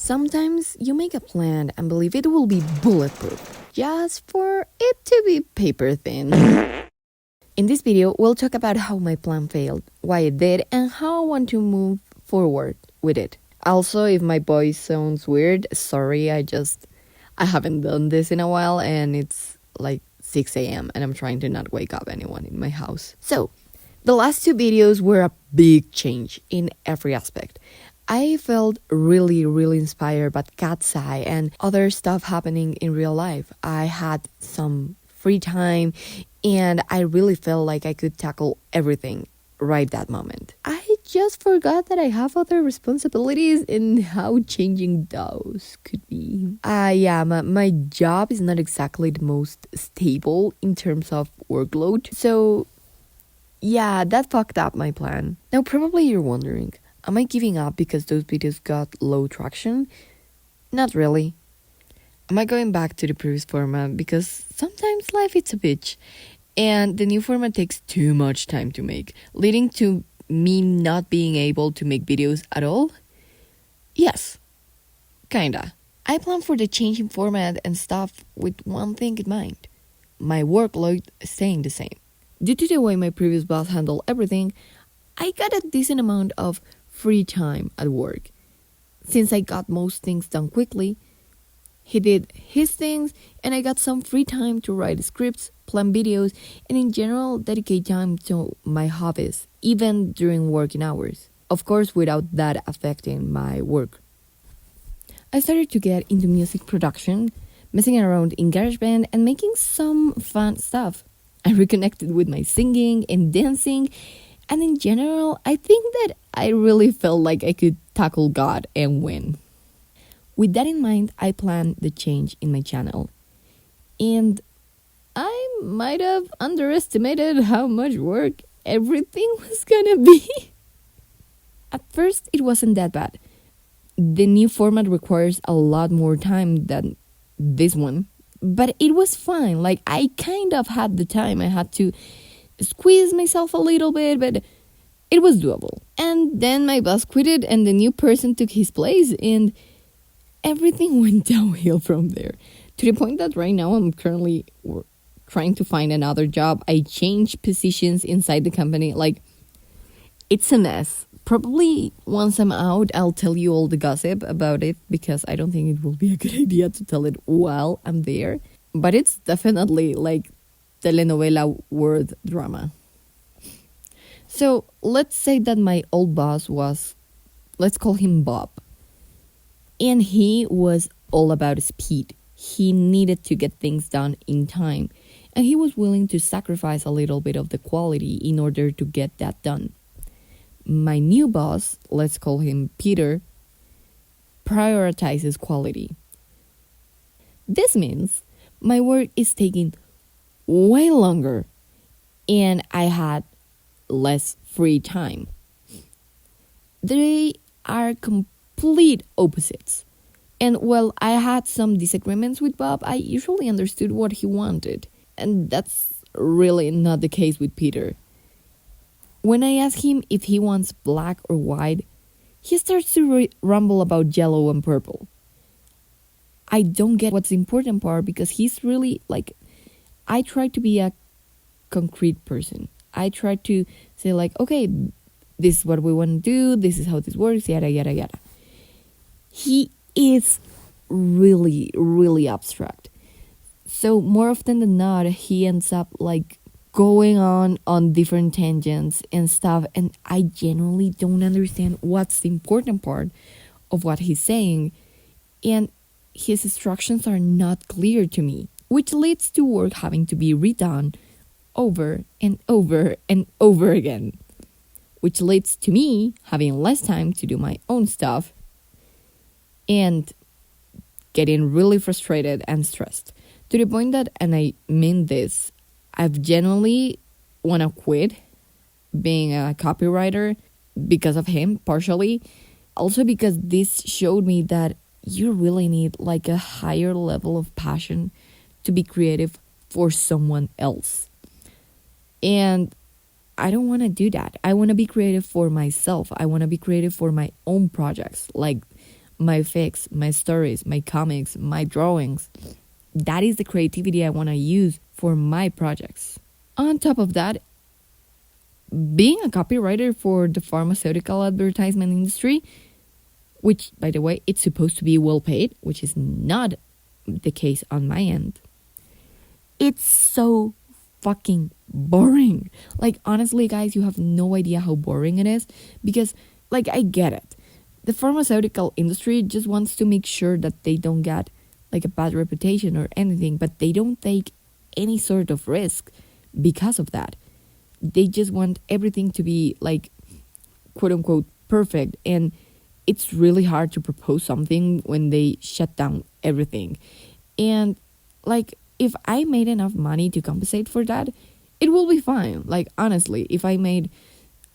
Sometimes you make a plan and believe it will be bulletproof, just for it to be paper thin. In this video, we'll talk about how my plan failed, why it did, and how I want to move forward with it. Also, if my voice sounds weird, sorry, I haven't done this in a while and it's like 6 a.m. and I'm trying to not wake up anyone in my house. So, the last two videos were a big change in every aspect. I felt really inspired by cat's eye and other stuff happening in real life. I had some free time and I really felt like I could tackle everything right that moment. I just forgot that I have other responsibilities and how changing those could be. My job is not exactly the most stable in terms of workload. So, yeah, that fucked up my plan. Now, probably you're wondering, am I giving up because those videos got low traction? Not really. Am I going back to the previous format because sometimes life is a bitch and the new format takes too much time to make, leading to me not being able to make videos at all? Yes, kinda. I plan for the change in format and stuff with one thing in mind: my workload staying the same. Due to the way my previous boss handled everything, I got a decent amount of free time at work. Since I got most things done quickly, he did his things and I got some free time to write scripts, plan videos, and in general dedicate time to my hobbies, even during working hours. Of course, without that affecting my work. I started to get into music production, messing around in GarageBand and making some fun stuff. I reconnected with my singing and dancing, and in general, I think that I really felt like I could tackle God and win. With that in mind, I planned the change in my channel. And I might have underestimated how much work everything was gonna be. At first, it wasn't that bad. The new format requires a lot more time than this one. But it was fine. Like, I kind of had the time. I had to squeeze myself a little bit, but it was doable. And then my boss quitted and the new person took his place and everything went downhill from there. To the point that right now I'm currently trying to find another job. I changed positions inside the company. Like, it's a mess. Probably once I'm out, I'll tell you all the gossip about it because I don't think it will be a good idea to tell it while I'm there. But it's definitely like telenovela word drama. So let's say that my old boss was, let's call him Bob. And he was all about speed. He needed to get things done in time. And he was willing to sacrifice a little bit of the quality in order to get that done. My new boss, let's call him Peter, prioritizes quality. This means my work is taking way longer and I had less free time. They are complete opposites. And while I had some disagreements with Bob, I usually understood what he wanted. And that's really not the case with Peter. When I ask him if he wants black or white, he starts to rumble about yellow and purple. I don't get what's the important part because he's really like, I try to be a concrete person. I try to say like, okay, this is what we want to do. This is how this works, yada, yada, yada. He is really abstract. So more often than not, he ends up like going on different tangents and stuff, and I genuinely don't understand what's the important part of what he's saying, and his instructions are not clear to me, which leads to work having to be redone over and over and over again, which leads to me having less time to do my own stuff and getting really frustrated and stressed to the point that, and I mean this, I've genuinely want to quit being a copywriter because of him, partially. Also because this showed me that you really need like a higher level of passion to be creative for someone else. And I don't want to do that. I want to be creative for myself. I want to be creative for my own projects, like my fics, my stories, my comics, my drawings. That is the creativity I want to use for my projects. On top of that, being a copywriter for the pharmaceutical advertisement industry, which, by the way, it's supposed to be well paid, which is not the case on my end. It's so fucking boring. Like, honestly, guys, you have no idea how boring it is because, like, I get it. The pharmaceutical industry just wants to make sure that they don't get, like, a bad reputation or anything, but they don't take any sort of risk because of that. They just want everything to be, like, quote unquote, perfect. And it's really hard to propose something when they shut down everything. And, like, if I made enough money to compensate for that, it will be fine. Like, honestly, if I made,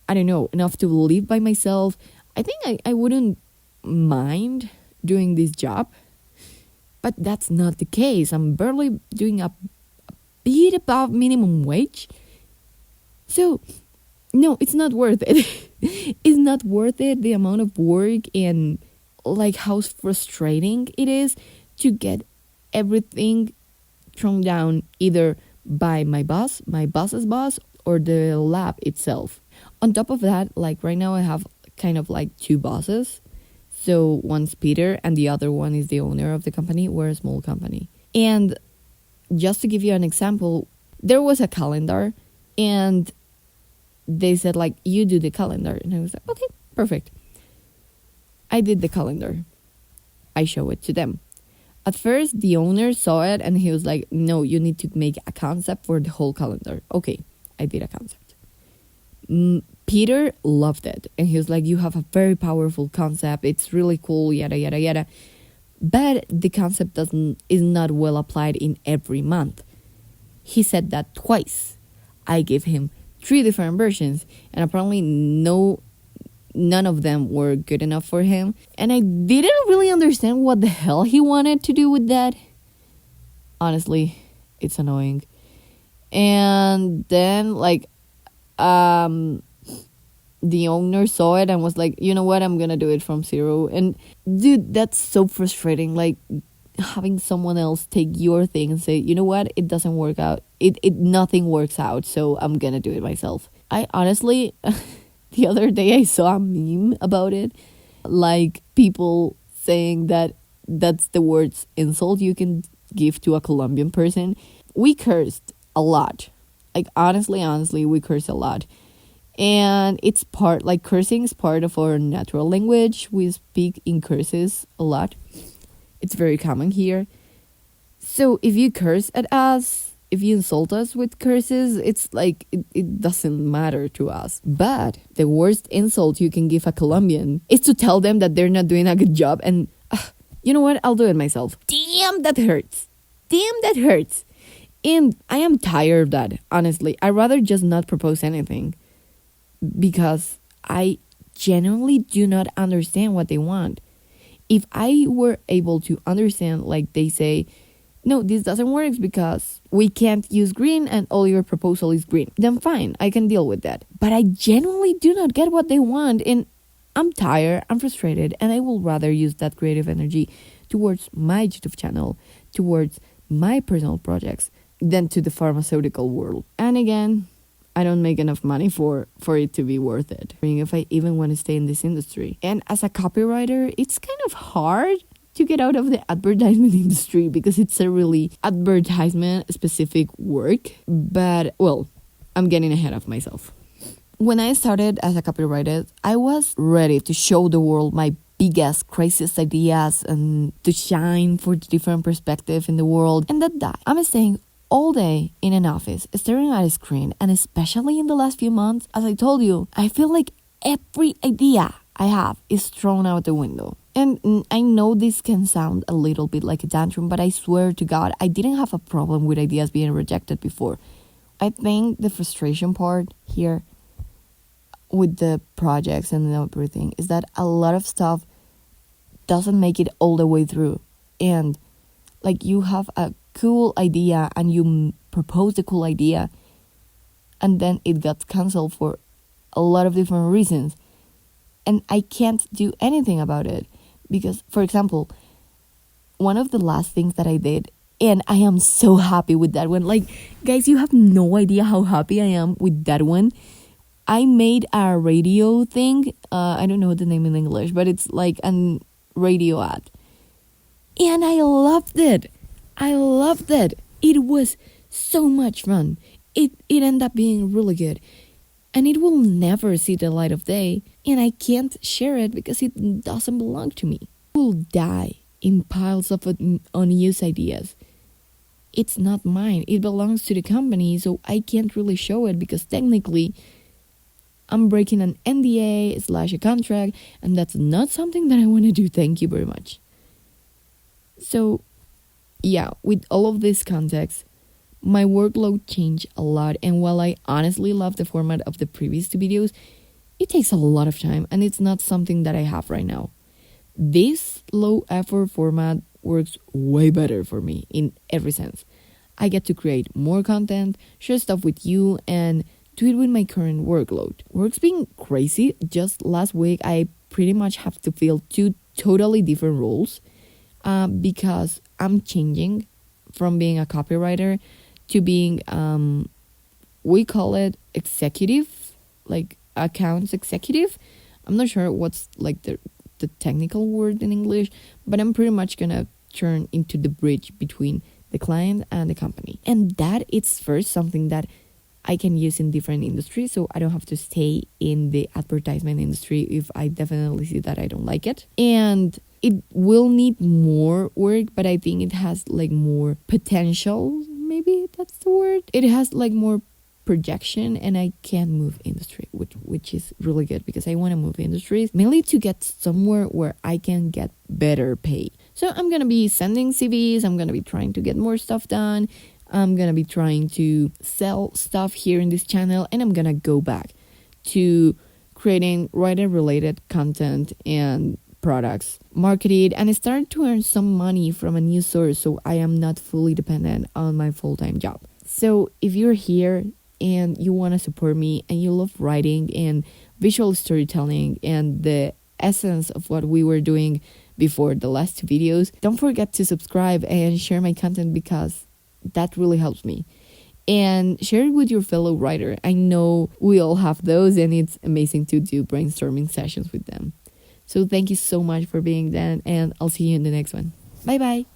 I don't know, enough to live by myself, I think I wouldn't mind doing this job. But that's not the case. I'm barely doing a bit above minimum wage. So, no, it's not worth it. It's not worth it, the amount of work and, like, how frustrating it is to get everything thrown down either by my boss, my boss's boss, or the lab itself. On top of that, like, right now I have kind of like two bosses. So one's Peter and the other one is the owner of the company. We're a small company. And just to give you an example, there was a calendar and they said, like, you do the calendar. And I was like, okay, perfect. I did the calendar. I show it to them. At first, the owner saw it and he was like, no, you need to make a concept for the whole calendar. Okay, I did a concept. Peter loved it. And he was like, you have a very powerful concept. It's really cool, yada, yada, yada. But the concept is not well applied in every month. He said that twice. I gave him 3 different versions. And apparently none of them were good enough for him. And I didn't really understand what the hell he wanted to do with that. Honestly, it's annoying. And then, like, the owner saw it and was like, you know what, I'm gonna do it from zero. And dude, that's so frustrating. Like, having someone else take your thing and say, you know what, it doesn't work out. Nothing works out, so I'm gonna do it myself. I honestly, the other day I saw a meme about it. Like, people saying that that's the worst insult you can give to a Colombian person. We cursed a lot. Like, honestly, we curse a lot. And it's cursing is part of our natural language. We speak in curses a lot. It's very common here. So if you curse at us, if you insult us with curses, it's like, it doesn't matter to us. But the worst insult you can give a Colombian is to tell them that they're not doing a good job. And you know what? I'll do it myself. Damn, that hurts. And I am tired of that, honestly. I'd rather just not propose anything. Because I genuinely do not understand what they want. If I were able to understand, like, they say, no, this doesn't work because we can't use green and all your proposal is green, then fine, I can deal with that. But I genuinely do not get what they want, and I'm tired, I'm frustrated, and I will rather use that creative energy towards my YouTube channel, towards my personal projects, than to the pharmaceutical world. And again, I don't make enough money for it to be worth it. I mean, if I even want to stay in this industry. And as a copywriter, it's kind of hard to get out of the advertisement industry because it's a really advertisement-specific work. But, well, I'm getting ahead of myself. When I started as a copywriter, I was ready to show the world my biggest, craziest ideas and to shine for the different perspective in the world. And that I'm staying all day in an office, staring at a screen, and especially in the last few months, as I told you, I feel like every idea I have is thrown out the window. And I know this can sound a little bit like a tantrum, but I swear to God, I didn't have a problem with ideas being rejected before. I think the frustration part here with the projects and everything is that a lot of stuff doesn't make it all the way through. And, like, you have a cool idea and you propose a cool idea and then it got cancelled for a lot of different reasons, and I can't do anything about it Because, for example, one of the last things that I did, and I am so happy with that one. Like, guys, you have no idea how happy I am with that one. I made a radio thing. I don't know the name in English, but it's like a radio ad. And I loved it. I loved it. It was so much fun. It ended up being really good. And it will never see the light of day. And I can't share it because it doesn't belong to me. It will die in piles of unused ideas. It's not mine. It belongs to the company, so I can't really show it because technically I'm breaking an NDA / a contract, and that's not something that I want to do. Thank you very much. So, yeah, with all of this context, my workload changed a lot, and while I honestly love the format of the previous 2 videos, it takes a lot of time, and it's not something that I have right now. This low effort format works way better for me in every sense. I get to create more content, share stuff with you, and do it with my current workload. Work's been crazy. Just last week, I pretty much have to fill 2 totally different roles because I'm changing from being a copywriter to being, we call it executive, like accounts executive. I'm not sure what's like the technical word in English, but I'm pretty much gonna turn into the bridge between the client and the company. And that is first something that I can use in different industries, so I don't have to stay in the advertisement industry if I definitely see that I don't like it. And it will need more work, but I think it has like more potential, maybe that's the word. It has like more projection, and I can move industry, which is really good because I want to move industries mainly to get somewhere where I can get better pay. So I'm gonna be sending CVs, I'm gonna be trying to get more stuff done, I'm gonna be trying to sell stuff here in this channel, and I'm gonna go back to creating writer related content and products, market it, and start to earn some money from a new source so I am not fully dependent on my full-time job. So if you're here and you want to support me and you love writing and visual storytelling and the essence of what we were doing before the last 2 videos, don't forget to subscribe and share my content because that really helps me. And share it with your fellow writer. I know we all have those, and it's amazing to do brainstorming sessions with them. So thank you so much for being there, and I'll see you in the next one. Bye bye.